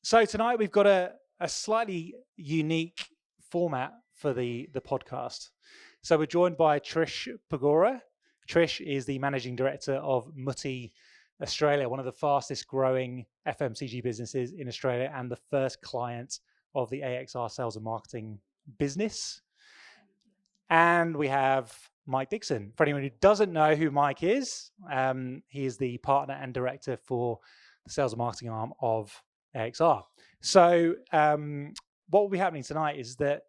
So tonight we've got a slightly unique format for the podcast. So we're joined by Trish Pegorer. Trish is the managing director of Mutti Australia, one of the fastest growing FMCG businesses in Australia and the first client of the AXR sales and marketing business. And we have Mike Dickson. For anyone who doesn't know who Mike is, he is the partner and director for the sales and marketing arm of AXR. So what will be happening tonight is that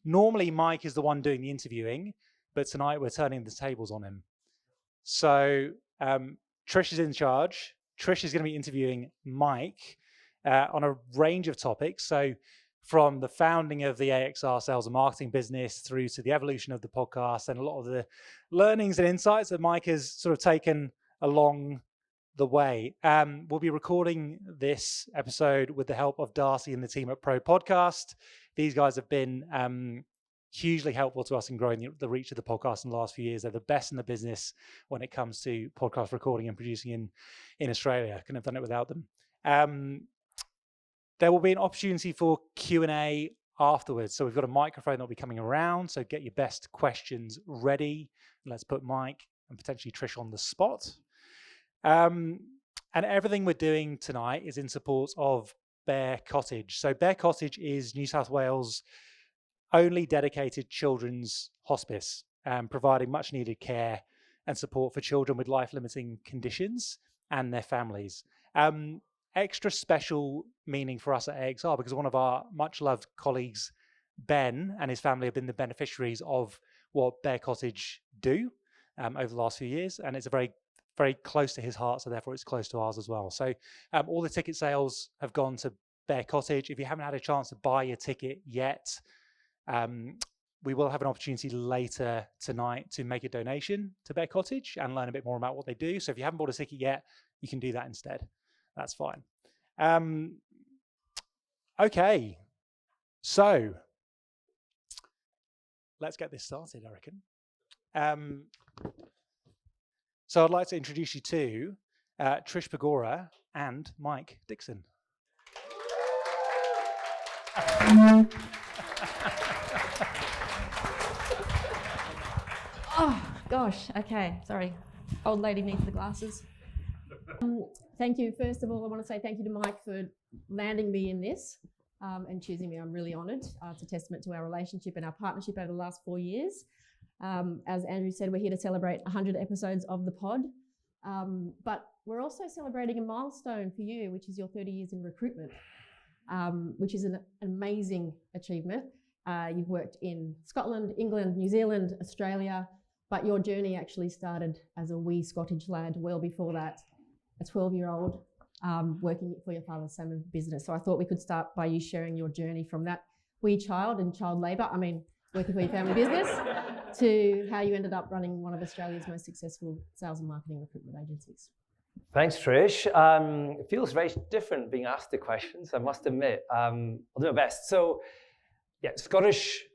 normally Mike is the one doing the interviewing, but tonight we're turning the tables on him. So Trish is in charge. Trish is going to be interviewing Mike on a range of topics. So from the founding of the AXR sales and marketing business through to the evolution of the podcast and a lot of the learnings and insights that Mike has sort of taken along the way. We'll be recording this episode with the help of Darcy and the team at Pro Podcast. These guys have been hugely helpful to us in growing the reach of the podcast in the last few years. They're the best in the business when it comes to podcast recording and producing in Australia. Couldn't have done it without them. There will be an opportunity for Q&A afterwards. So we've got a microphone that will be coming around. So get your best questions ready. Let's put Mike and potentially Trish on the spot. And everything we're doing tonight is in support of Bear Cottage. So Bear Cottage is New South Wales' only dedicated children's hospice, providing much needed care and support for children with life-limiting conditions and their families. Extra special meaning for us at AXR because one of our much-loved colleagues, Ben, and his family have been the beneficiaries of what Bear Cottage do over the last few years, and it's a very close to his heart, so therefore it's close to ours as well. So all the ticket sales have gone to Bear Cottage. If you haven't had a chance to buy your ticket yet, we will have an opportunity later tonight to make a donation to Bear Cottage and learn a bit more about what they do. So if you haven't bought a ticket yet, you can do that instead. That's fine. Okay, so let's get this started, I reckon. So I'd like to introduce you to Trish Pegorer and Mike Dickson. Oh, gosh. Okay. Sorry. Old lady needs the glasses. Thank you. First of all, I want to say thank you to Mike for landing me in this and choosing me. I'm really honoured. It's a testament to our relationship and our partnership over the last 4 years. As Andrew said, we're here to celebrate 100 episodes of the pod, but we're also celebrating a milestone for you, which is your 30 years in recruitment, which is an amazing achievement. You've worked in Scotland, England, New Zealand, Australia, but your journey actually started as a wee Scottish lad well before that, a 12-year-old working for your father's salmon business. So I thought we could start by you sharing your journey from that wee child and child labour, working for your family business, to how you ended up running one of Australia's most successful sales and marketing recruitment agencies. Thanks, Trish. It feels very different being asked the questions, I must admit. I'll do my best. So, yeah, Scottish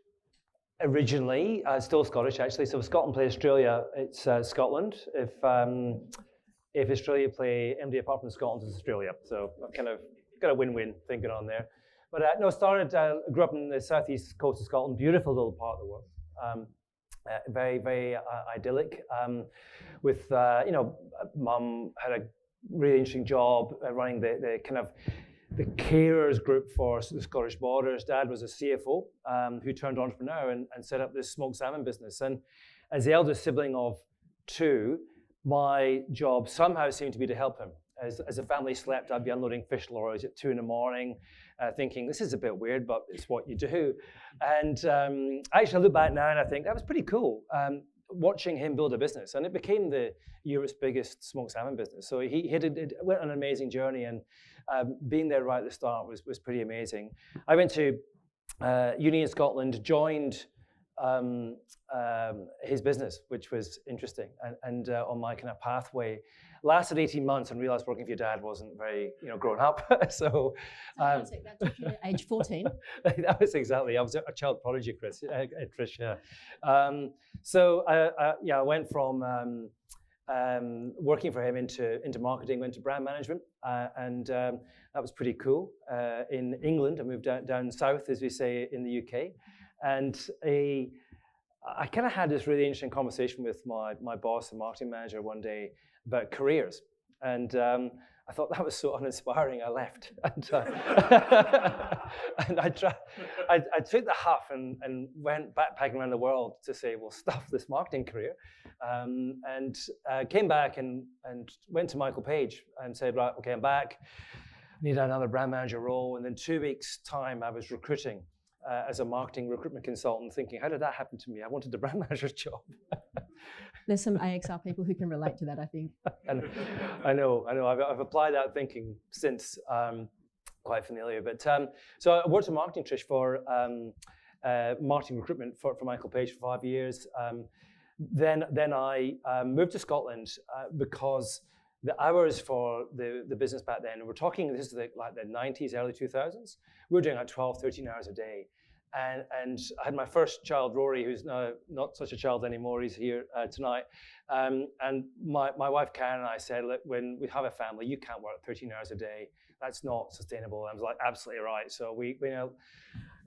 originally, still Scottish actually. So if Scotland play Australia, it's Scotland. If Australia play MD apart from Scotland, it's Australia. So I've kind of got a win-win thinking on there. But grew up in the southeast coast of Scotland, beautiful little part of the world. Very, very idyllic. With mum had a really interesting job running the carers group for the Scottish Borders. Dad was a CFO who turned entrepreneur and set up this smoked salmon business. And as the eldest sibling of two, my job somehow seemed to be to help him. As the family slept, I'd be unloading fish lorries at 2 a.m, thinking, this is a bit weird, but it's what you do. And actually, I look back now and I think that was pretty cool, watching him build a business. And it became Europe's biggest smoked salmon business. So he went on an amazing journey, and being there right at the start was pretty amazing. I went to uni in Scotland, joined his business, which was interesting, and on my kind of pathway, lasted 18 months and realized working for your dad wasn't very, grown up. So that took you to age 14. That was exactly. I was a child prodigy, Trish. Yeah. So I went from working for him into marketing, went to brand management, and That was pretty cool. In England, I moved down south, as we say in the UK, and I kind of had this really interesting conversation with my boss and marketing manager one day about careers. And I thought that was so uninspiring, I left. And, and I took the huff and went backpacking around the world to say, well, stuff this marketing career. And came back and went to Michael Page and said, right, okay, I'm back. Need another brand manager role. And in 2 weeks' time, I was recruiting as a marketing recruitment consultant, thinking, how did that happen to me? I wanted the brand manager's job. There's some AXR people who can relate to that, I think. And I know. I've applied that thinking since, quite familiar. But so I worked in marketing, Trish, for marketing recruitment for Michael Page for 5 years. Then I moved to Scotland because the hours for the business back then, we're talking, this is like the 90s, early 2000s, we were doing like 12, 13 hours a day. And I had my first child, Rory, who's now not such a child anymore, he's here tonight. And my wife, Karen, and I said, look, when we have a family, you can't work 13 hours a day. That's not sustainable. And I was like, absolutely right. So we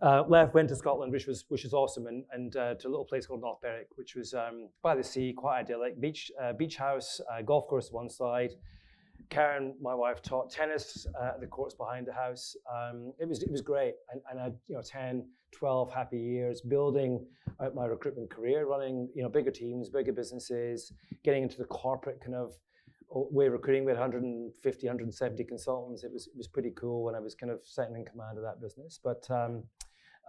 left, went to Scotland, which was awesome, and to a little place called North Berwick, which was by the sea, quite idyllic, beach house, golf course one side. Karen, my wife, taught tennis at the courts behind the house. It was great, and I had 10, 12 happy years building out my recruitment career, running bigger teams, bigger businesses, getting into the corporate kind of way of recruiting. We had 150, 170 consultants. It was pretty cool when I was kind of second in command of that business. But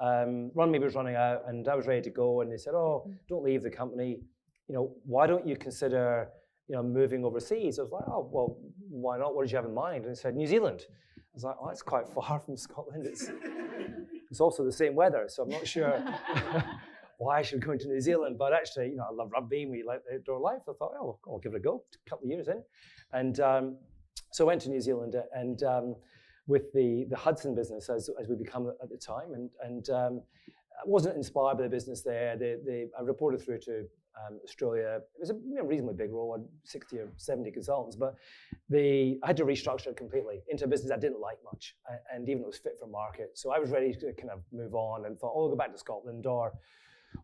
Runme was running out, and I was ready to go, and they said, "Oh, don't leave the company. Why don't you consider moving overseas?" I was like, "Oh, well, why not? What did you have in mind?" And they said, "New Zealand." I was like, "Oh, that's quite far from Scotland. It's also the same weather, so I'm not sure why I should go into New Zealand." But actually, I love rugby. We like the outdoor life. I thought, "Oh, I'll give it a go." A couple of years in, and so I went to New Zealand and with the Hudson business as we become at the time, and I wasn't inspired by the business there. I reported through to Australia. It was a reasonably big role, had 60 or 70 consultants, but I had to restructure it completely into a business I didn't like much, and even though it was fit for market. So I was ready to kind of move on and thought, oh, I'll go back to Scotland or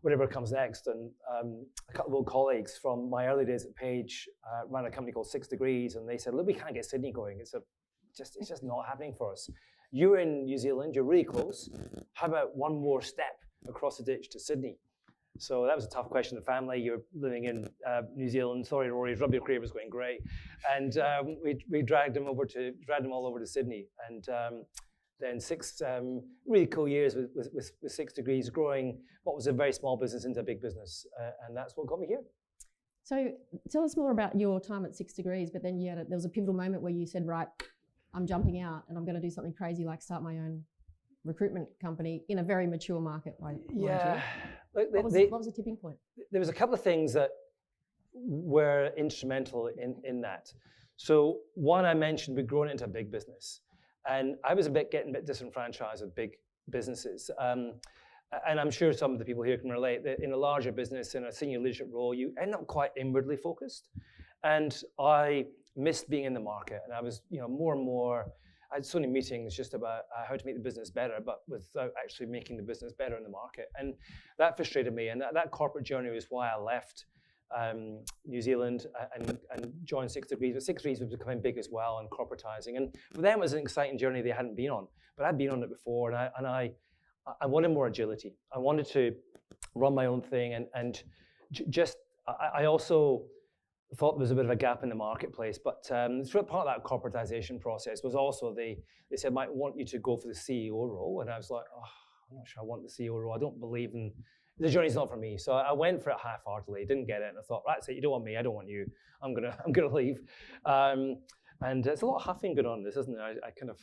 whatever comes next. And a couple of old colleagues from my early days at Page ran a company called 6 Degrees, and they said, look, we can't get Sydney going. It's just not happening for us. You're in New Zealand, you're really close. How about one more step across the ditch to Sydney? So that was a tough question to family. You're living in New Zealand. Sorry, Rory's rugby career was going great, and we dragged them all over to Sydney, and then 6 really cool years with 6 Degrees, growing what was a very small business into a big business, and that's what got me here. So tell us more about your time at 6 Degrees. But then there was a pivotal moment where you said, right, I'm jumping out and I'm going to do something crazy like start my own recruitment company in a very mature market. Yeah. What was the tipping point? There was a couple of things that were instrumental in that. So one, I mentioned we'd grown into a big business, and I was getting a bit disenfranchised with big businesses. And I'm sure some of the people here can relate that in a larger business, in a senior leadership role, you end up quite inwardly focused. And I missed being in the market, and I was, more and more. I had so many meetings just about how to make the business better, but without actually making the business better in the market. And that frustrated me. And that corporate journey was why I left New Zealand and joined 6 Degrees. But 6 Degrees was becoming big as well and corporatizing. And for them, it was an exciting journey they hadn't been on. But I'd been on it before, and I wanted more agility. I wanted to run my own thing. I also thought there was a bit of a gap in the marketplace, but part of that corporatization process was also they said, Mike, we want you to go for the CEO role, and I was like, oh, I'm not sure I want the CEO role. I don't believe in the journey's not for me. So I went for it half-heartedly, didn't get it, and I thought, right, so you don't want me, I don't want you. I'm gonna leave. And it's a lot of huffing going on this, isn't it? I kind of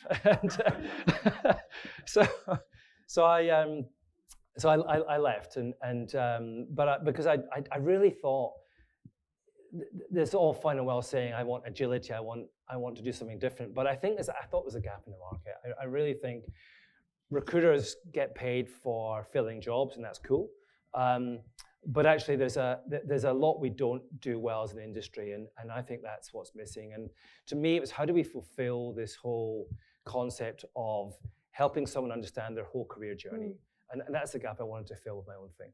so I left, but because I really thought. There's all fine and well saying I want agility, I want to do something different, but I think I thought there's a gap in the market. I really think recruiters get paid for filling jobs, and that's cool. But actually, there's a lot we don't do well as an industry, and I think that's what's missing. And to me, it was how do we fulfill this whole concept of helping someone understand their whole career journey. And that's the gap I wanted to fill with my own thing.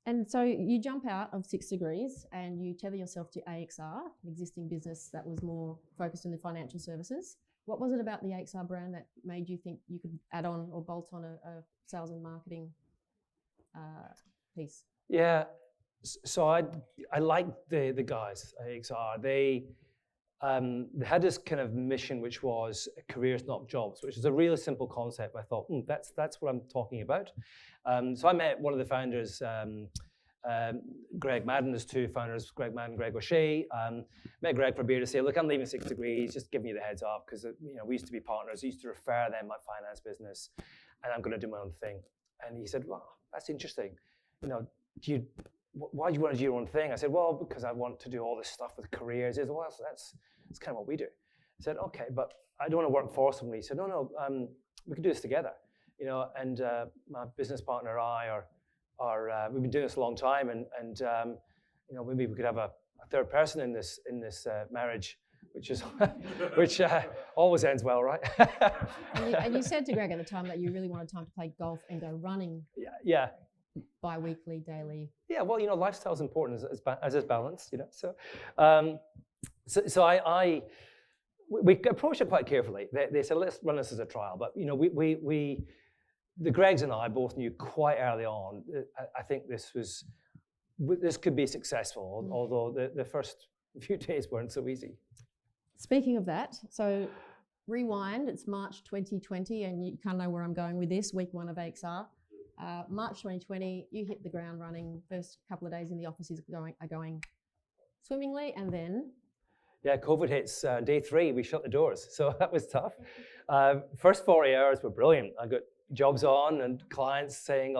And so you jump out of 6 Degrees and you tether yourself to AXR, an existing business that was more focused in the financial services. What was it about the AXR brand that made you think you could add on or bolt on a sales and marketing piece? Yeah, so I liked the guys at AXR. They had this kind of mission, which was careers, not jobs, which is a really simple concept. I thought, that's what I'm talking about. So I met one of the founders, Greg Madden. There's 2 founders, Greg Madden, Greg O'Shea. Met Greg for a beer to say, look, I'm leaving 6 Degrees, just giving you the heads up, because we used to be partners. I used to refer them my finance business, and I'm going to do my own thing. And he said, well, that's interesting. Why do you want to do your own thing? I said, well, because I want to do all this stuff with careers. He said, well, that's kind of what we do. I said, okay, but I don't want to work for somebody. He said, no, we can do this together. And my business partner and I we've been doing this a long time, and maybe we could have a third person in this marriage, which always ends well, right? and you said to Greg at the time that you really wanted time to play golf and go running. Yeah. Bi-weekly, daily. Yeah, well, lifestyle is important as is balance, So, we approached it quite carefully. They said, let's run this as a trial. But, the Gregs and I both knew quite early on, I think this could be successful, although the first few days weren't so easy. Speaking of that, so rewind, it's March 2020, and you kind of know where I'm going with this, week 1 of AXR. March 2020, you hit the ground running. First couple of days in the office are going swimmingly, and then? Yeah, COVID hits day 3. We shut the doors, so that was tough. First 40 hours were brilliant. I got jobs on and clients saying,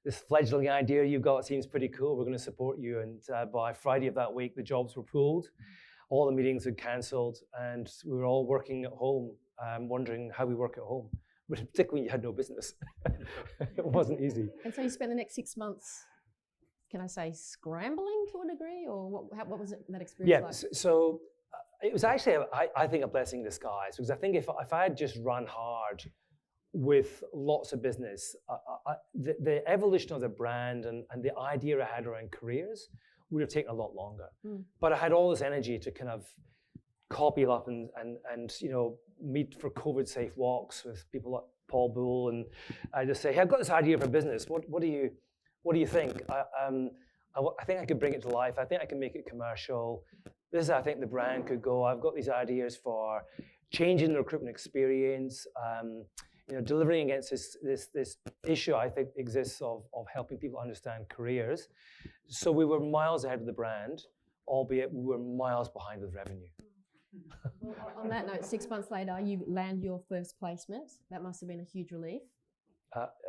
this fledgling idea you've got seems pretty cool. We're going to support you. And by Friday of that week, the jobs were pulled. All the meetings had cancelled, and we were all working at home, wondering how we work at home. But particularly when you had no business. It wasn't easy. And so you spent the next 6 months, can I say, scrambling to a degree? Or what was that experience like? Yeah, so it was actually, I think, a blessing in disguise. Because I think if I had just run hard with lots of business, the evolution of the brand and the idea I had around careers would have taken a lot longer. But I had all this energy to kind of copy up and meet for COVID-safe walks with people like Paul Bull, and I just say, hey, I've got this idea for business. What do you think? I think I could bring it to life. I think I can make it commercial. This is how I think the brand could go. I've got these ideas for changing the recruitment experience, delivering against this issue I think exists of helping people understand careers. So we were miles ahead of the brand, albeit we were miles behind with revenue. Well, on that note, 6 months later, you land your first placement. That must have been a huge relief.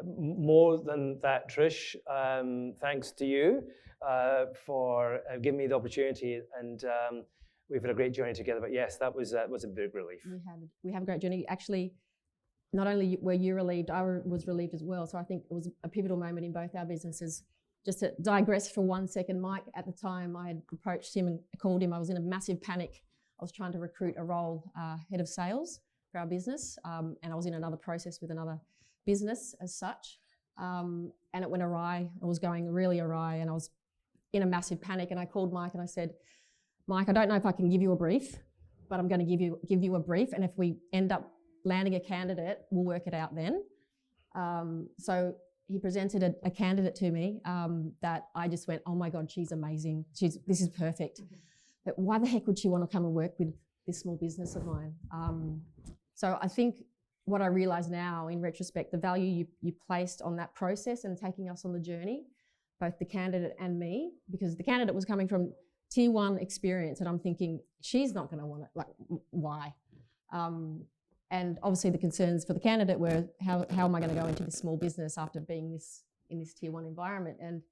More than that, Trish, thanks to you for giving me the opportunity, and we've had a great journey together. But yes, that was a big relief. We have a great journey. Actually, not only were you relieved, I was relieved as well. So I think it was a pivotal moment in both our businesses. Just to digress for 1 second, Mike, at the time I had approached him and called him. I was in a massive panic. I was trying to recruit a role, head of sales for our business, and I was in another process with another business as such, and it went awry. It was going really awry, and I was in a massive panic. And I called Mike and I said, Mike, I don't know if I can give you a brief, but I'm going to give you a brief, and if we end up landing a candidate, we'll work it out then. So he presented a candidate to me that I just went, oh my God, she's amazing. This is perfect. But why the heck would she want to come and work with this small business of mine? So I think what I realise now, in retrospect, the value you placed on that process and taking us on the journey, both the candidate and me, because the candidate was coming from tier 1 experience, and I'm thinking, she's not going to want it. Like, why? And obviously the concerns for the candidate were, how am I going to go into this small business after being in this tier 1 environment? And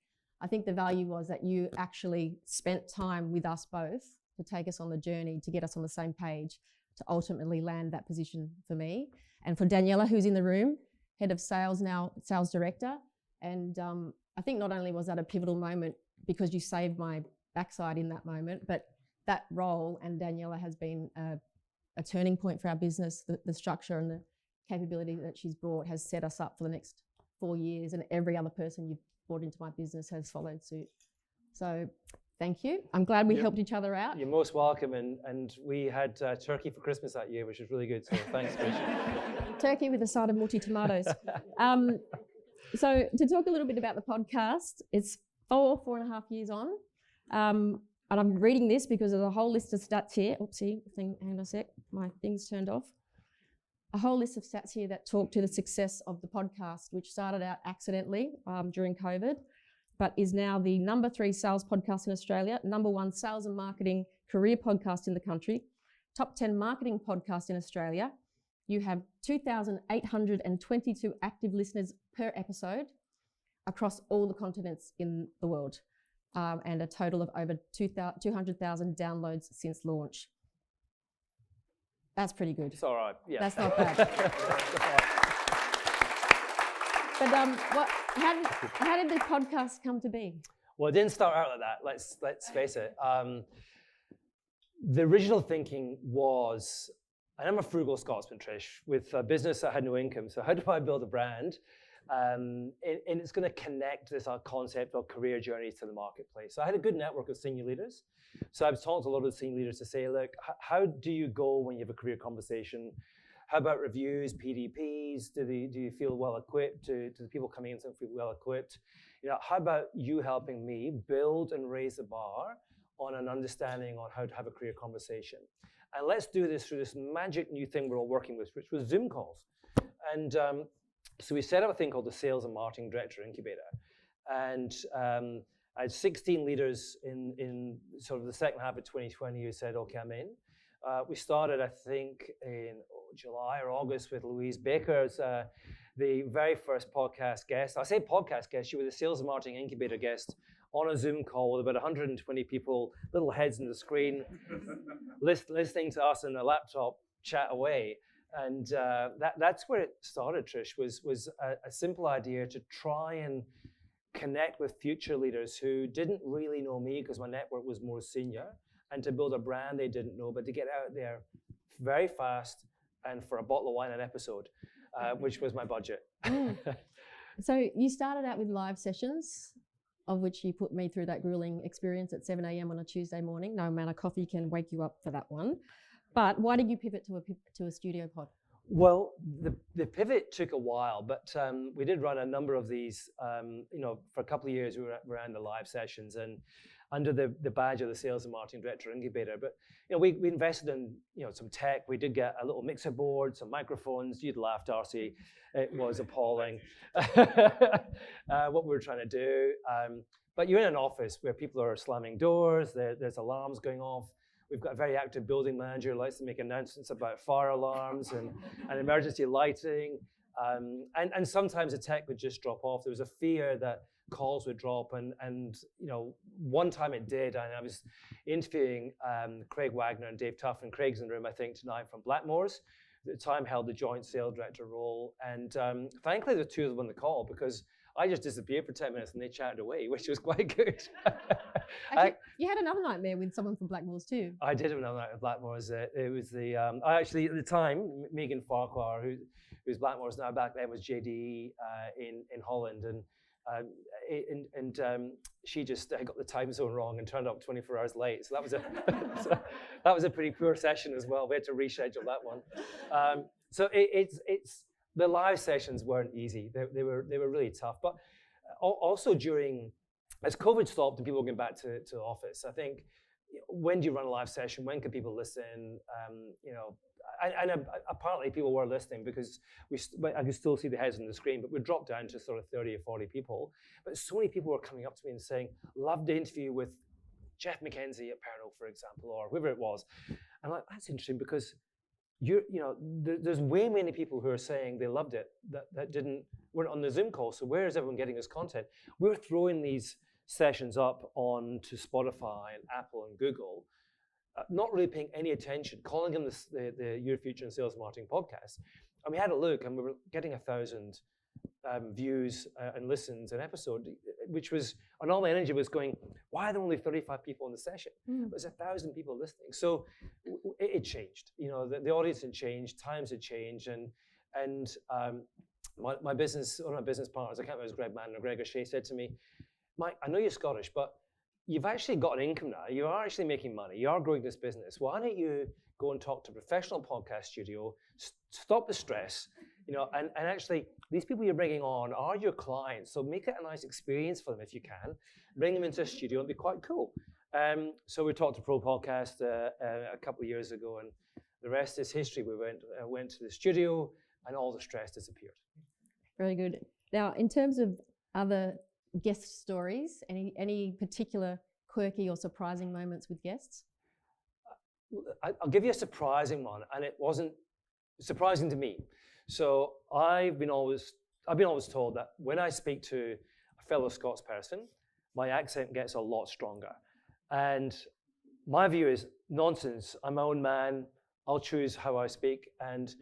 I think the value was that you actually spent time with us both to take us on the journey, to get us on the same page, to ultimately land that position for me. And for Daniela, who's in the room, head of sales, now sales director. And I think not only was that a pivotal moment because you saved my backside in that moment, but that role and Daniela has been a turning point for our business. The structure and the capability that she's brought has set us up for the next 4 years, and every other person you've brought into my business has followed suit. So thank you. I'm glad we helped each other out. You're most welcome, and we had turkey for Christmas that year, which was really good, so thanks, Trish. Turkey with a side of Mutti tomatoes. So to talk a little bit about the podcast, it's 4.5 years on. And I'm reading this because there's a whole list of stats here. Oopsie, hang on a sec, my thing's turned off. A whole list of stats here that talk to the success of the podcast, which started out accidentally during COVID, but is now the number 3 sales podcast in Australia, number 1 sales and marketing career podcast in the country, top 10 marketing podcast in Australia. You have 2,822 active listeners per episode across all the continents in the world, and a total of over 200,000 downloads since launch. That's pretty good. It's all right. Yeah. That's not bad. But how did the podcast come to be? Well, it didn't start out like that. Let's face it. The original thinking was, and I'm a frugal Scotsman, Trish, with a business that had no income. So how do I build a brand? And it's going to connect this concept of career journeys to the marketplace. So I had a good network of senior leaders. So I've talked to a lot of senior leaders to say, look, how do you go when you have a career conversation? How about reviews, PDPs? Do you feel well equipped? Do the people coming in feel well equipped? How about you helping me build and raise the bar on an understanding on how to have a career conversation? And let's do this through this magic new thing we're all working with, which was Zoom calls. And so we set up a thing called the Sales and Marketing Director Incubator. And I had 16 leaders in sort of the second half of 2020 who said, okay, I'm in. We started, I think, in July or August with Louise Baker as the very first podcast guest. I say podcast guest, she was a Sales and Marketing Incubator guest on a Zoom call with about 120 people, little heads in the screen, listening to us on a laptop chat away. And that's where it started, Trish, was a simple idea to try and connect with future leaders who didn't really know me because my network was more senior, and to build a brand they didn't know, but to get out there very fast and for a bottle of wine an episode, which was my budget. So you started out with live sessions, of which you put me through that grueling experience at 7 a.m. on a Tuesday morning. No amount of coffee can wake you up for that one. But why did you pivot to a studio pod? Well, the pivot took a while, but we did run a number of these. For a couple of years, we ran the live sessions and under the badge of the Sales and Marketing Director Incubator. But we invested in some tech. We did get a little mixer board, some microphones. You'd laugh, Darcy. It was appalling what we were trying to do. But you're in an office where people are slamming doors. There's alarms going off. We've got a very active building manager who likes to make announcements about fire alarms and emergency lighting. And sometimes the tech would just drop off. There was a fear that calls would drop. And one time it did. And I was interviewing Craig Wagner and Dave Tuff. And Craig's in the room, I think, tonight from Blackmore's. At the time held the joint sales director role. And thankfully, the two of them on the call because I just disappeared for 10 minutes and they chatted away, which was quite good. Actually, you had another nightmare with someone from Blackmore's too. I did have another night with Blackmore's. It was the, I actually, at the time, Megan Farquhar, who's Blackmore's now, back then was JDE in Holland. And she just got the time zone wrong and turned up 24 hours late. So that was a pretty poor session as well. We had to reschedule that one. So it's the live sessions weren't easy. They were really tough. But also as COVID stopped and people were getting back to the office, I think, when do you run a live session? When can people listen? And apparently people were listening because I could still see the heads on the screen, but we dropped down to sort of 30 or 40 people. But so many people were coming up to me and saying, loved the interview with Jeff McKenzie at Pernod, for example, or whoever it was. And I'm like, that's interesting because there's way many people who are saying they loved it that weren't on the Zoom call. So where is everyone getting this content? We're throwing these sessions up onto Spotify and Apple and Google, not really paying any attention, calling them the Your Future in Sales Marketing podcast. And we had a look and we were getting 1,000 views and listens an episode. which was, and all my energy was going, why are there only 35 people in the session? There's 1,000 people listening. So it changed. You know, the audience had changed, times had changed, and my business, one of my business partners, I can't remember, it was Greg Mann or Greg O'Shea, said to me, Mike, I know you're Scottish, but you've actually got an income now. You are actually making money. You are growing this business. Why don't you go and talk to a professional podcast studio, stop the stress, you know, and actually these people you're bringing on are your clients. So make it a nice experience for them if you can. Bring them into a studio and be quite cool. So we talked to Pro Podcast a couple of years ago, and the rest is history. We went to the studio and all the stress disappeared. Very good. Now, in terms of other guest stories, any particular quirky or surprising moments with guests? I'll give you a surprising one, and it wasn't surprising to me. So I've been always told that when I speak to a fellow Scots person, my accent gets a lot stronger. And my view is nonsense. I'm my own man. I'll choose how I speak, and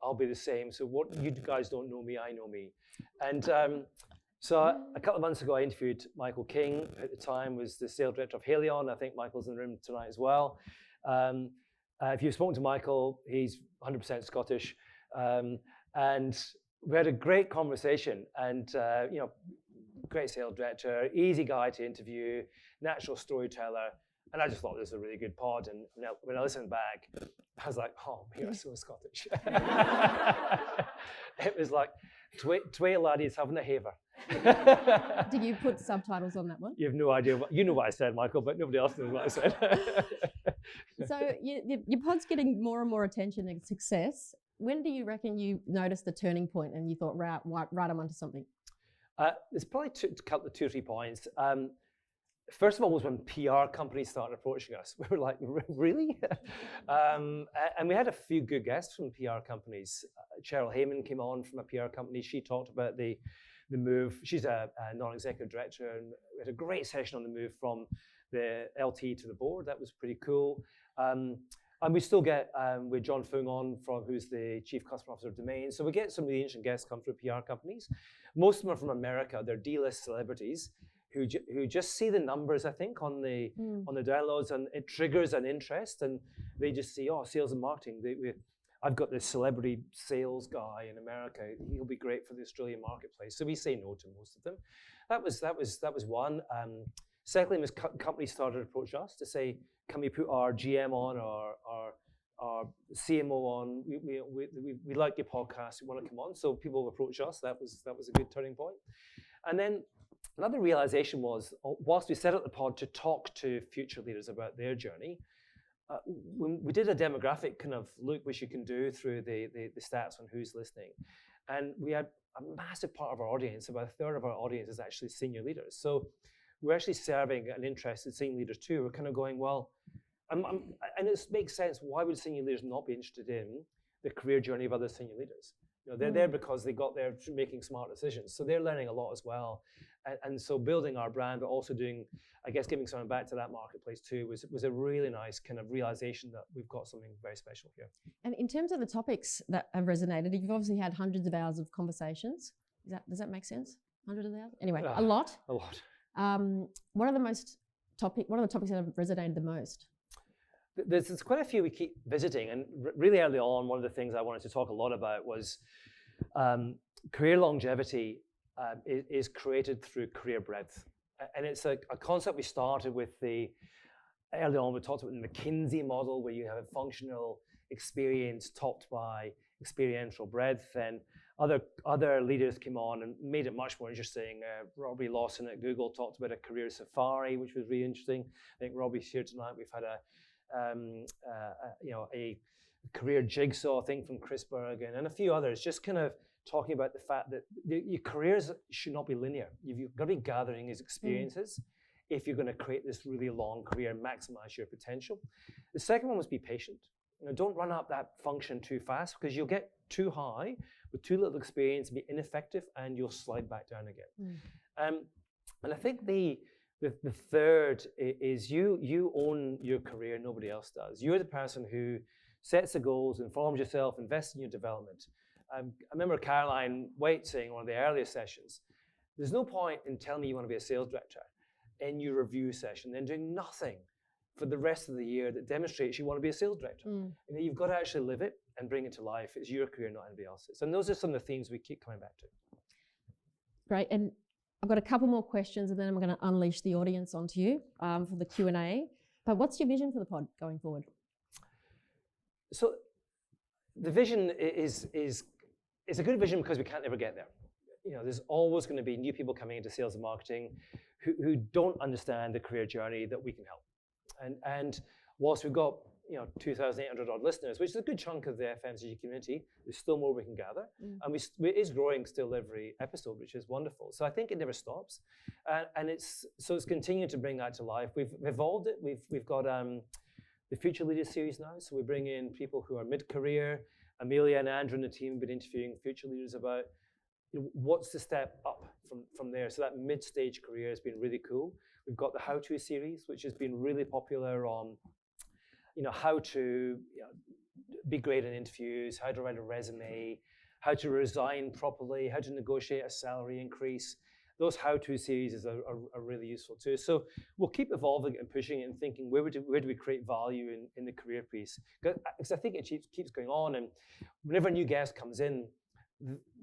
I'll be the same. So what you guys don't know me, I know me. And so a couple of months ago, I interviewed Michael King. At the time, was the sales director of Haleon. I think Michael's in the room tonight as well. If you've spoken to Michael, he's 100% Scottish. And we had a great conversation, and you know, great sales director, easy guy to interview, natural storyteller. And I just thought this was a really good pod. And when I listened back, I was like, oh, you're so Scottish. It was like, twa laddies having a haver. Did you put subtitles on that one? You have no idea. You know what I said, Michael, but nobody else knows what I said. So your pod's getting more and more attention and success. When do you reckon you noticed the turning point and you thought, right, I'm onto something? There's probably two or 3 points. First of all was when PR companies started approaching us. We were like, really? And we had a few good guests from PR companies. Cheryl Heyman came on from a PR company. She talked about the move. She's a non-executive director, and we had a great session on the move from the LT to the board. That was pretty cool. And we still get with John Fung on, who's the Chief Customer Officer of Domain. So we get some really interesting guests come through PR companies. Most of them are from America. They're D-list celebrities who just see the numbers, I think, on the downloads, and it triggers an interest, and they just see, oh, sales and marketing. I've got this celebrity sales guy in America. He'll be great for the Australian marketplace. So we say no to most of them. That was one. Secondly, was companies started to approach us to say, can we put our GM on or our CMO on? We like your podcast. We want to come on. So people approach us. That was a good turning point. And then another realization was, whilst we set up the pod to talk to future leaders about their journey, when we did a demographic kind of look, which you can do through the stats on who's listening, and we had a massive part of our audience, about a third of our audience is actually senior leaders. So we're actually serving an interested senior leaders too. We're kind of going, well, and it makes sense. Why would senior leaders not be interested in the career journey of other senior leaders? You know, they're there because they got there making smart decisions. So they're learning a lot as well. And so building our brand, but also doing, I guess, giving something back to that marketplace too, was a really nice kind of realization that we've got something very special here. And in terms of the topics that have resonated, you've obviously had hundreds of hours of conversations. Does that make sense? Hundreds of hours? Anyway, a lot. A lot. What are the topics that have resonated the most? There's quite a few we keep visiting, and really early on, one of the things I wanted to talk a lot about was career longevity is created through career breadth. And it's a concept we started with early on, we talked about the McKinsey model, where you have a functional experience topped by experiential breadth, and other leaders came on and made it much more interesting. Robbie Lawson at Google talked about a career safari, which was really interesting. I think Robbie's here tonight. We've had a career jigsaw thing from Chris Bergen and a few others, just kind of talking about the fact that your careers should not be linear. You've got to be gathering these experiences if you're going to create this really long career and maximize your potential. The second one was be patient. You know, don't run up that function too fast, because you'll get too high with too little experience and be ineffective, and you'll slide back down again. And I think the third is you own your career, nobody else does. You're the person who sets the goals, informs yourself, invests in your development. I remember Caroline Waite saying in one of the earlier sessions, There's no point in telling me you want to be a sales director in your review session, then doing nothing for the rest of the year that demonstrates you want to be a sales director. You've got to actually live it and bring it to life. It's your career, not anybody else's. And those are some of the themes we keep coming back to. Great. And I've got a couple more questions, and then I'm going to unleash the audience onto you for the Q&A. But what's your vision for the pod going forward? So the vision is a good vision because we can't ever get there. There's always going to be new people coming into sales and marketing who don't understand the career journey that we can help. And whilst we've got 2,800 odd listeners, which is a good chunk of the FMCG community, there's still more we can gather. And it is growing still every episode, which is wonderful. So I think it never stops. And it's continuing to bring that to life. We've evolved it. We've got the Future Leaders series now. So we bring in people who are mid-career. Amelia and Andrew and the team have been interviewing future leaders about what's the step up from there. So that mid-stage career has been really cool. We've got the How-To series, which has been really popular on how to be great in interviews, how to write a resume, how to resign properly, how to negotiate a salary increase. Those How-To series are really useful too. So we'll keep evolving and pushing it and thinking where do we create value in the career piece? Because I think it keeps going on. And whenever a new guest comes in,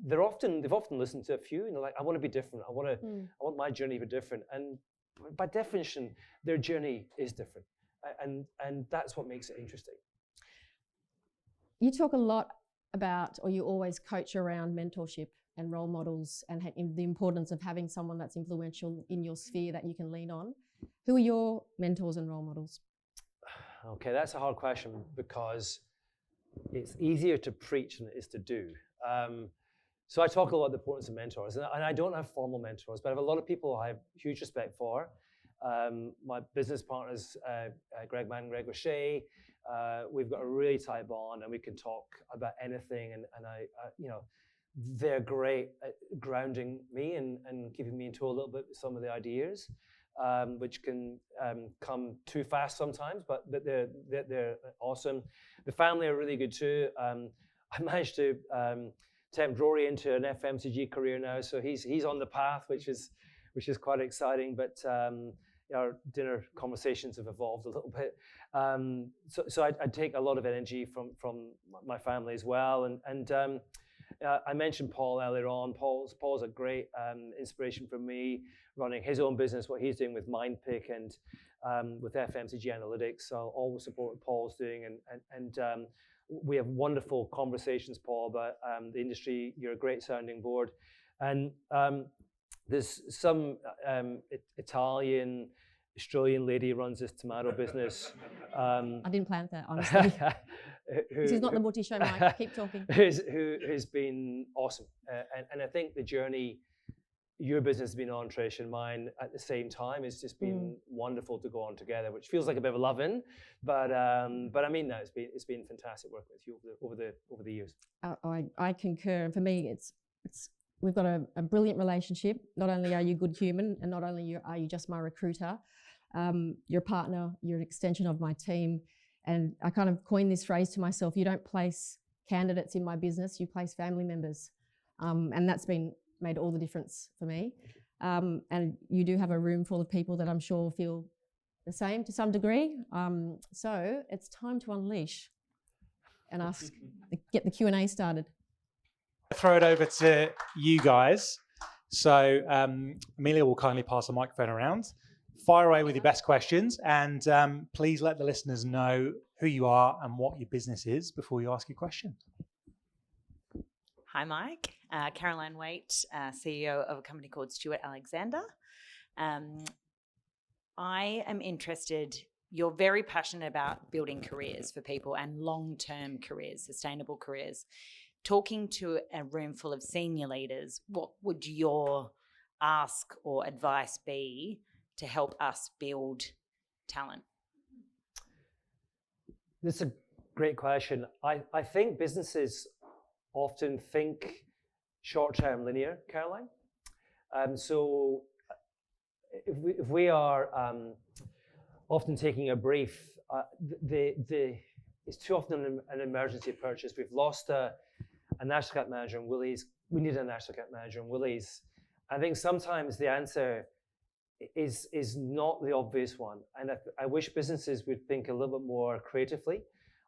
they've often listened to a few and they're like, I want to be different. I want my journey to be different. And by definition, their journey is different. And that's what makes it interesting. You talk a lot about, or you always coach around mentorship and role models and the importance of having someone that's influential in your sphere that you can lean on. Who are your mentors and role models? Okay, that's a hard question because it's easier to preach than it is to do. So I talk a lot about the importance of mentors, and I don't have formal mentors, but I have a lot of people I have huge respect for. My business partners, Greg Mann and Greg O'Shea, we've got a really tight bond, and we can talk about anything. And they're great at grounding me and keeping me in tow a little bit with some of the ideas, which can come too fast sometimes, but they're awesome. The family are really good too. I managed to tempt Rory into an FMCG career now, so he's on the path, which is quite exciting. But our dinner conversations have evolved a little bit. So I take a lot of energy from my family as well. And I mentioned Paul earlier on. Paul's a great inspiration for me, running his own business, what he's doing with MindPick and with FMCG analytics. So I'll always support what Paul's doing. And we have wonderful conversations, Paul, about the industry. You're a great sounding board. And there's some Italian, Australian lady who runs this tomato business. I didn't plant that, honestly. This is not the Mutti show, Mike. Keep talking. Who's been awesome. And I think the journey your business has been on, Trish, and mine at the same time, it's just been wonderful to go on together, which feels like a bit of a love-in, but I mean that it's been fantastic working with you over the years. I concur, and for me, it's we've got a brilliant relationship. Not only are you a good human, and not only are you just my recruiter, you're a partner, you're an extension of my team, and I kind of coined this phrase to myself: you don't place candidates in my business, you place family members, and that's made all the difference for me. And you do have a room full of people that I'm sure feel the same to some degree. So it's time to unleash and get the Q&A started. Throw it over to you guys. So Amelia will kindly pass the microphone around. Fire away with your best questions, and please let the listeners know who you are and what your business is before you ask your question. Hi, Mike. Caroline Waite, CEO of a company called Stuart Alexander. I am interested, you're very passionate about building careers for people and long-term careers, sustainable careers. Talking to a room full of senior leaders, what would your ask or advice be to help us build talent? That's a great question. I think businesses often think short-term linear, Caroline. So if we are often taking a brief, it's too often an emergency purchase. We've lost a national account manager in Woolies. We need a national account manager in Woolies. I think sometimes the answer is not the obvious one. And I wish businesses would think a little bit more creatively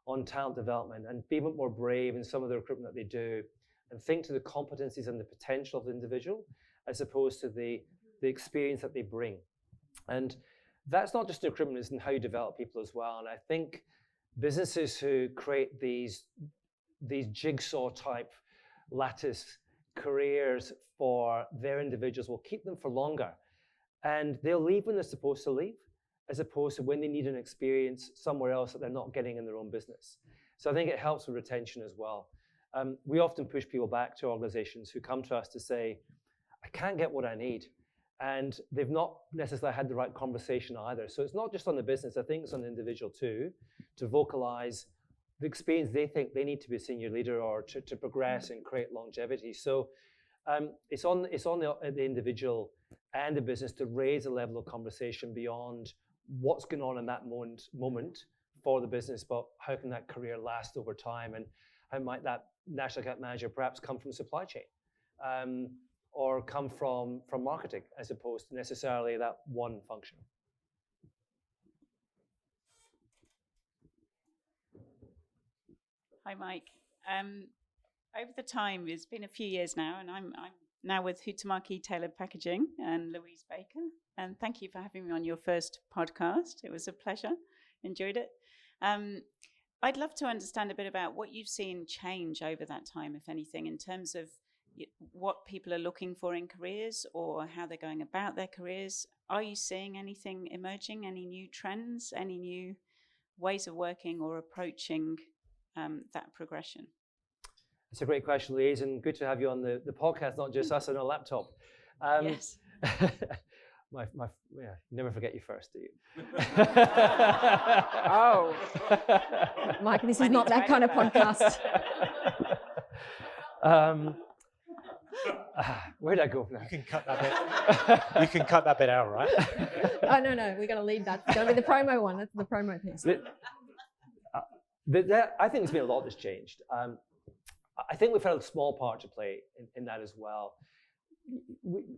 on talent development and be a bit more brave in some of the recruitment that they do and think to the competencies and the potential of the individual as opposed to the experience that they bring. And that's not just recruitment, it's in how you develop people as well. And I think businesses who create these jigsaw type lattice careers for their individuals will keep them for longer. And they'll leave when they're supposed to leave, as opposed to when they need an experience somewhere else that they're not getting in their own business. So I think it helps with retention as well. We often push people back to organizations who come to us to say, I can't get what I need. And they've not necessarily had the right conversation either. So it's not just on the business, I think it's on the individual too, to vocalize the experience they think they need to be a senior leader or to progress and create longevity. So it's on the individual and the business to raise a level of conversation beyond what's going on in that moment for the business, but how can that career last over time, and how might that national account manager perhaps come from supply chain or come from marketing as opposed to necessarily that one function. Hi, Mike. Over the time, it's been a few years now, and I'm now with Huhtamaki Tailored Packaging and Louise Baker. And thank you for having me on your first podcast. It was a pleasure. Enjoyed it. I'd love to understand a bit about what you've seen change over that time, if anything, in terms of what people are looking for in careers or how they're going about their careers. Are you seeing anything emerging, any new trends, any new ways of working or approaching that progression? It's a great question, Louise, and good to have you on the podcast, not just us on a laptop. Yes. Yeah, never forget you first, do you? Oh. Mike, this is not that kind of podcast. Where did I go from there? You can cut that bit. You can cut that bit out, right? Oh, no, we're going to leave that. It's going to be the promo one. That's the promo piece. I think there's been a lot that's changed. I think we've had a small part to play in that as well.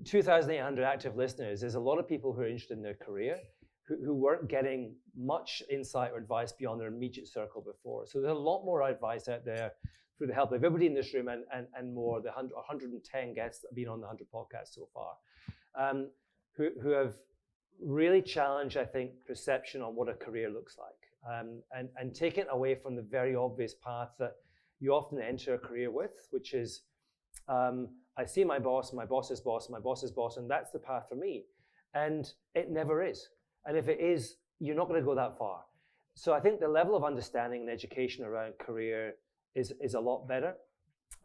2,800 active listeners. There's a lot of people who are interested in their career who weren't getting much insight or advice beyond their immediate circle before. So there's a lot more advice out there through the help of everybody in this room and more, the 110 guests that have been on the 100 podcasts so far, who have really challenged, I think, perception on what a career looks like, and taken away from the very obvious path that you often enter a career with, which is, I see my boss, my boss's boss, my boss's boss, and that's the path for me. And it never is. And if it is, you're not going to go that far. So I think the level of understanding and education around career is a lot better.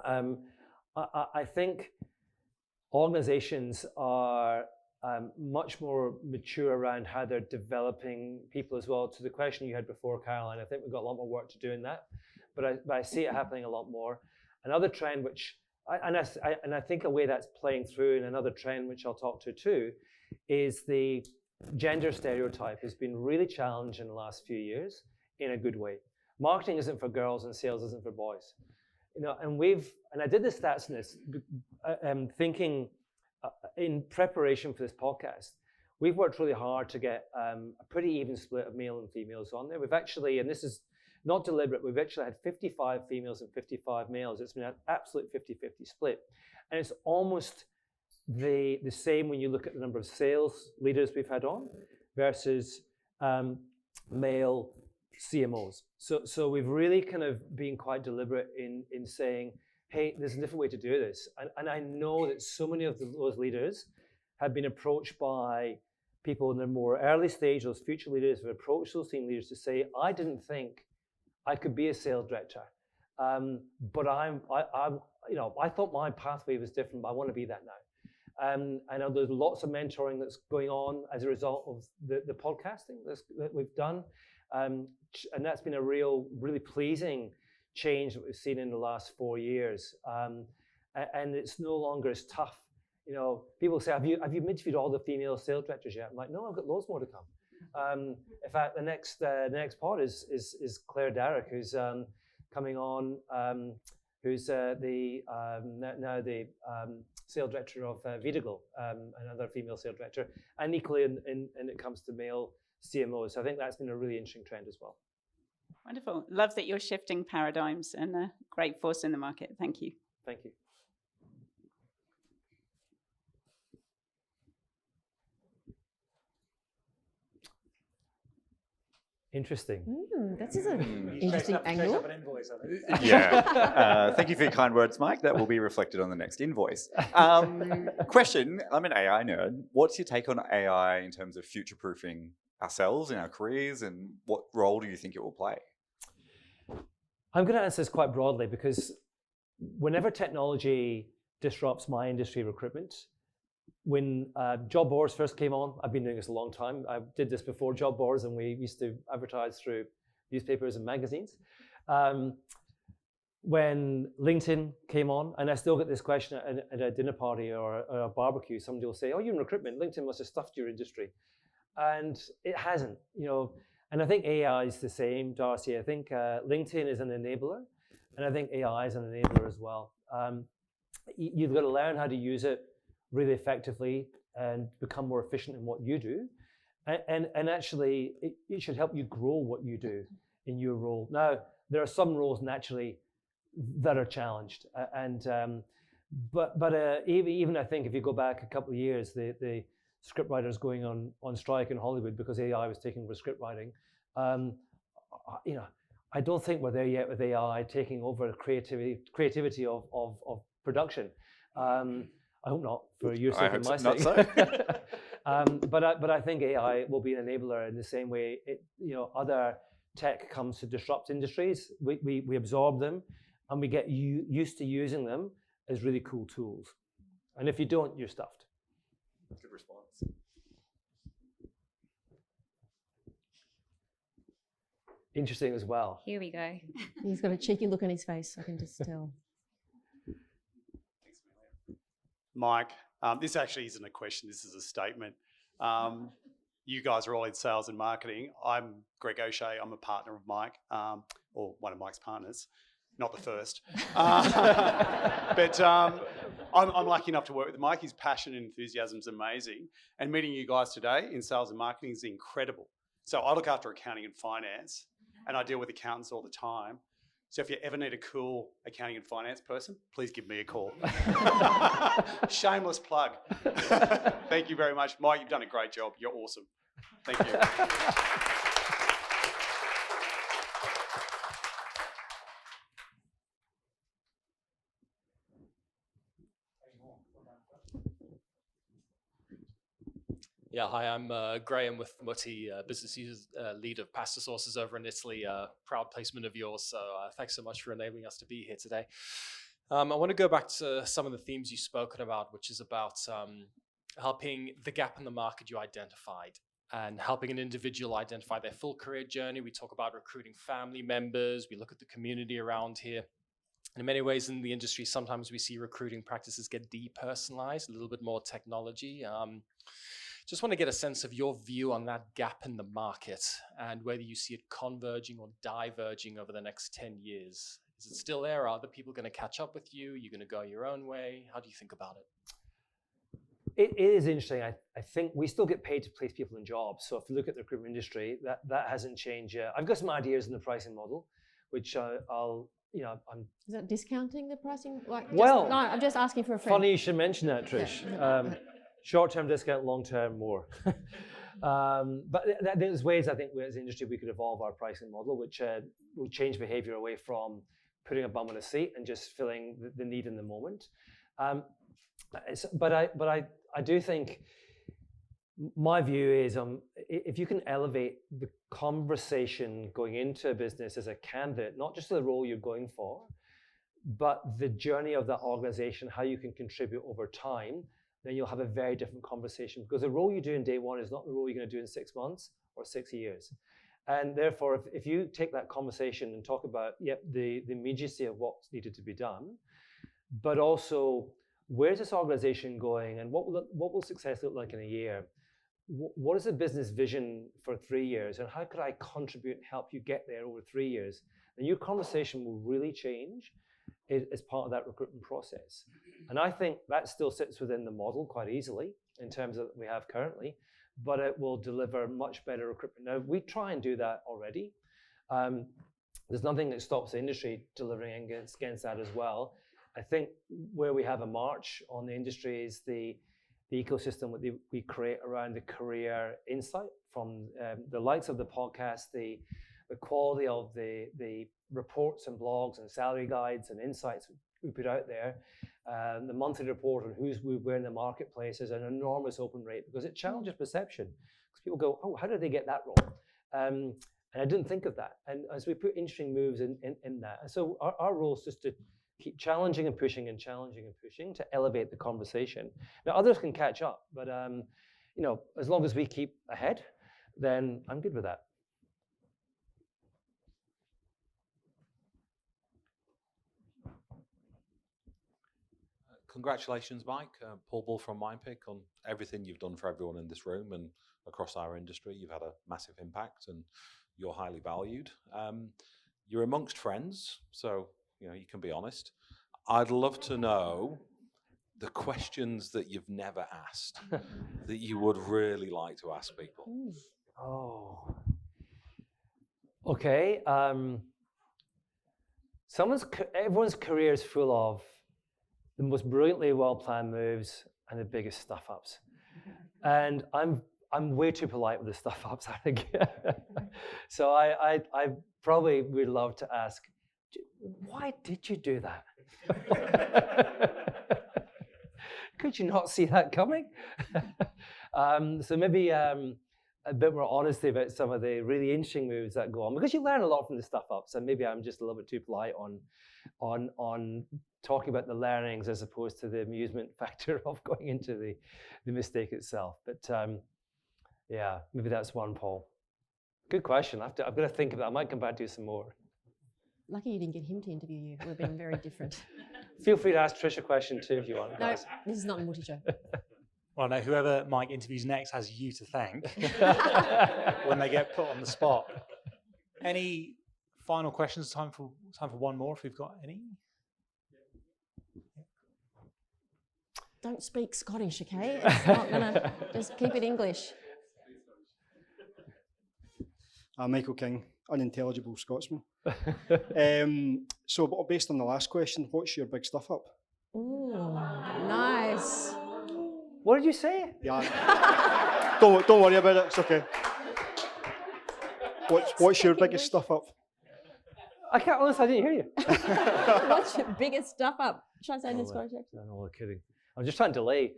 I think organizations are much more mature around how they're developing people as well. To the question you had before, Caroline, I think we've got a lot more work to do in that. But I see it happening a lot more. Another trend which, I think a way that's playing through, and another trend which I'll talk to too, is the gender stereotype has been really challenged in the last few years in a good way. Marketing isn't for girls and sales isn't for boys. And I did the stats in this, thinking in preparation for this podcast, we've worked really hard to get a pretty even split of male and females on there. We've actually, and this is not deliberate, we've actually had 55 females and 55 males. It's been an absolute 50-50 split. And it's almost the same when you look at the number of sales leaders we've had on versus male CMOs. So we've really kind of been quite deliberate in saying, hey, there's a different way to do this. And I know that so many of those leaders have been approached by people in the more early stage, those future leaders have approached those team leaders to say, I didn't think I could be a sales director, but I thought my pathway was different, but I want to be that now. I know there's lots of mentoring that's going on as a result of the podcasting that we've done, and that's been a really pleasing change that we've seen in the last 4 years. And it's no longer as tough. People say, have you interviewed all the female sales directors yet? I'm like, no, I've got loads more to come. In fact, the next pod is Claire Darrick, who's coming on, who's now the sales director of Vidigal, another female sales director, and equally in it comes to male CMOs. So I think that's been a really interesting trend as well. Wonderful. Love that you're shifting paradigms and a great force in the market. Thank you. Thank you. Interesting. That is an interesting angle. An invoice, I think. Yeah. Thank you for your kind words, Mike. That will be reflected on the next invoice. Question, I'm an AI nerd. What's your take on AI in terms of future-proofing ourselves in our careers, and what role do you think it will play? I'm going to answer this quite broadly because whenever technology disrupts my industry, recruitment, when job boards first came on, I've been doing this a long time. I did this before job boards, and we used to advertise through newspapers and magazines. When LinkedIn came on, and I still get this question at a dinner party or a barbecue, somebody will say, "Oh, you're in recruitment. LinkedIn must have stuffed your industry," and it hasn't. And I think AI is the same, Darcy. I think LinkedIn is an enabler, and I think AI is an enabler as well. You've got to learn how to use it really effectively and become more efficient in what you do. And actually, it should help you grow what you do in your role. Now, there are some roles naturally that are challenged. But even I think if you go back a couple of years, the script writers going on strike in Hollywood because AI was taking over script writing. I don't think we're there yet with AI taking over creativity of production. I hope not, for your sake and my sake. But I think AI will be an enabler in the same way other tech comes to disrupt industries. We absorb them, and we get used to using them as really cool tools. And if you don't, you're stuffed. Good response. Interesting as well. Here we go. He's got a cheeky look on his face, I can just tell. Mike, this actually isn't a question, this is a statement. You guys are all in sales and marketing. I'm Greg O'Shea, I'm a partner of Mike, or one of Mike's partners, not the first. But I'm lucky enough to work with Mike. His passion and enthusiasm is amazing. And meeting you guys today in sales and marketing is incredible. So I look after accounting and finance, and I deal with accountants all the time. So if you ever need a cool accounting and finance person, please give me a call. Shameless plug. Thank you very much. Mike, you've done a great job. You're awesome. Thank you. Yeah, hi, I'm Graham with Mutti, business users, lead of pasta sauces over in Italy, proud placement of yours. So thanks so much for enabling us to be here today. I want to go back to some of the themes you've spoken about, which is about helping the gap in the market you identified and helping an individual identify their full career journey. We talk about recruiting family members. We look at the community around here. And in many ways in the industry, sometimes we see recruiting practices get depersonalized, a little bit more technology. Just want to get a sense of your view on that gap in the market and whether you see it converging or diverging over the next 10 years. Is it still there? Are other people going to catch up with you? You're going to go your own way? How do you think about it? It is interesting. I think we still get paid to place people in jobs. So if you look at the recruitment industry, that hasn't changed yet. I've got some ideas in the pricing model, which I'm. Is that discounting the pricing? Well, no, I'm just asking for a friend. Funny you should mention that, Trish. Short-term discount, long-term more. But there's ways I think as an industry we could evolve our pricing model, which will change behavior away from putting a bum on a seat and just filling the need in the moment. But I do think my view is if you can elevate the conversation going into a business as a candidate, not just the role you're going for, but the journey of that organization, how you can contribute over time, then you'll have a very different conversation, because the role you do in day one is not the role you're going to do in 6 months or 6 years. And therefore, if you take that conversation and talk about the immediacy of what's needed to be done, but also where's this organization going and what will success look like in a year? What is the business vision for 3 years, and how could I contribute and help you get there over 3 years? And your conversation will really change. as part of that recruitment process. And I think that still sits within the model quite easily in terms of what we have currently, but it will deliver much better recruitment. Now, we try and do that already. There's nothing that stops the industry delivering against that as well. I think where we have a march on the industry is the ecosystem that we create around the career insight from the likes of the podcast, the quality of the reports and blogs and salary guides and insights we put out there. The monthly report on who's where in the marketplace is an enormous open rate because it challenges perception. Because people go, oh, how did they get that wrong? And I didn't think of that. And as we put interesting moves in that, and so our role is just to keep challenging and pushing and challenging and pushing to elevate the conversation. Now others can catch up, but as long as we keep ahead, then I'm good with that. Congratulations, Mike. Paul Bull from MindPick on everything you've done for everyone in this room and across our industry. You've had a massive impact and you're highly valued. You're amongst friends, so you can be honest. I'd love to know the questions that you've never asked that you would really like to ask people. Oh. Okay. Everyone's career is full of the most brilliantly well-planned moves and the biggest stuff-ups. And I'm way too polite with the stuff-ups, I think. So I probably would love to ask, why did you do that? Could you not see that coming? So maybe a bit more honesty about some of the really interesting moves that go on, because you learn a lot from the stuff-ups, and maybe I'm just a little bit too polite on talking about the learnings as opposed to the amusement factor of going into the mistake itself. But yeah, maybe that's one, Paul. Good question. I've got to think of that. I might come back to you some more. Lucky you didn't get him to interview you. We've been very different. Feel free to ask Trish a question too if you want. No, this is not the Mutti show. Well, no, whoever Mike interviews next has you to thank when they get put on the spot. Any final questions? Time for one more if we've got any. Don't speak Scottish, okay? It's not gonna, just keep it English. Michael King, unintelligible Scotsman. So based on the last question, what's your big stuff up? Ooh, nice. What did you say? Yeah. don't worry about it. It's okay. What's your biggest stuff up? I can't honestly. I didn't hear you. What's your biggest stuff up? Should I say in this Scottish accent? No, I'm kidding. I'm just trying to delay.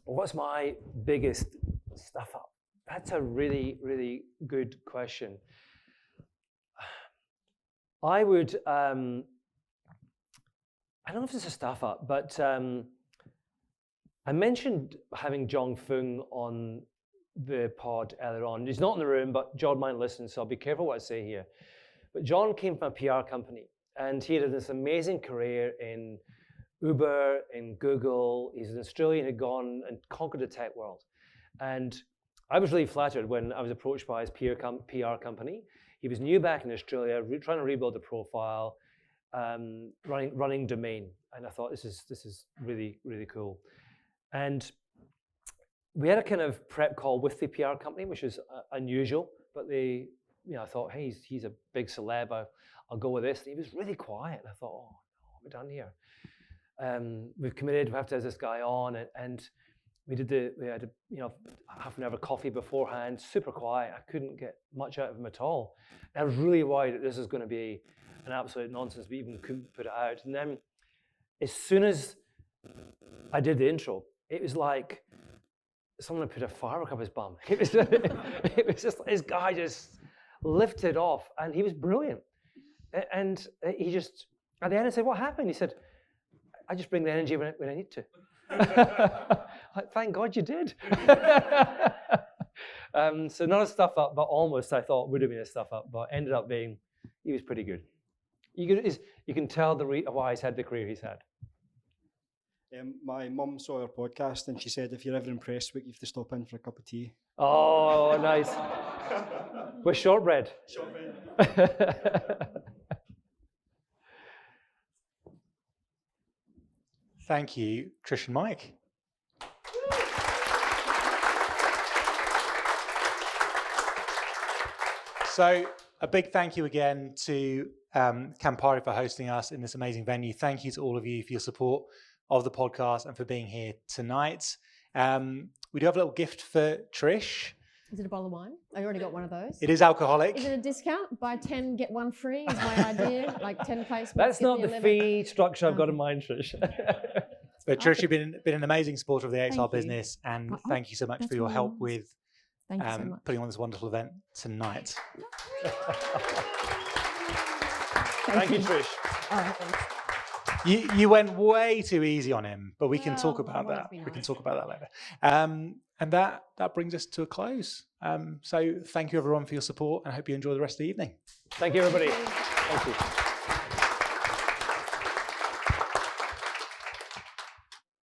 What's my biggest stuff up? That's a really, really good question. I would, I don't know if it's a stuff up, but I mentioned having John Fung on the pod earlier on. He's not in the room, but John might listen, so I'll be careful what I say here. But John came from a PR company, and he had this amazing career in Uber, in Google. He's an Australian who had gone and conquered the tech world. And I was really flattered when I was approached by his PR company. He was new back in Australia, trying to rebuild the profile, running domain. And I thought, this is really, really cool. And we had a kind of prep call with the PR company, which is unusual, but I thought, hey, he's a big celeb. I'll go with this. And he was really quiet. And I thought, oh, no, what have we done here? We've committed, we have to have this guy on. And we had half an hour coffee beforehand, super quiet. I couldn't get much out of him at all. And I was really worried that this was going to be an absolute nonsense. We even couldn't put it out. And then as soon as I did the intro, it was like someone had put a firework up his bum. It was just, this guy just lifted off, and he was brilliant. And he just, at the end I said, what happened? He said, I just bring the energy when I need to. Like, thank God you did. So not a stuff up, but almost I thought would have been a stuff up, but ended up being, he was pretty good. You can tell why he's had the career he's had. My mum saw our podcast and she said, if you're ever in Prestwick, you have to stop in for a cup of tea. Oh, nice. With shortbread. Shortbread. Thank you, Trish and Mike. So a big thank you again to Campari for hosting us in this amazing venue. Thank you to all of you for your support of the podcast and for being here tonight. We do have a little gift for Trish. Is it a bottle of wine? I already got one of those. It is alcoholic. Is it a discount? Buy 10, get one free is my idea. Like 10 placements. That's get not the 11. fee structure I've got in mind, Trish. But Trish, you've been an amazing supporter of the Thank XR you. business, and Oh, thank you so much that's for your what I help want. with Thank you so much. putting on this wonderful event tonight. Thank you, Trish. All right, thanks. You went way too easy on him, but we can talk Well, I about wanted that. to be We can nice. talk about that later. And that brings us to a close. So thank you everyone for your support, and I hope you enjoy the rest of the evening. Thank you, everybody. Thank you.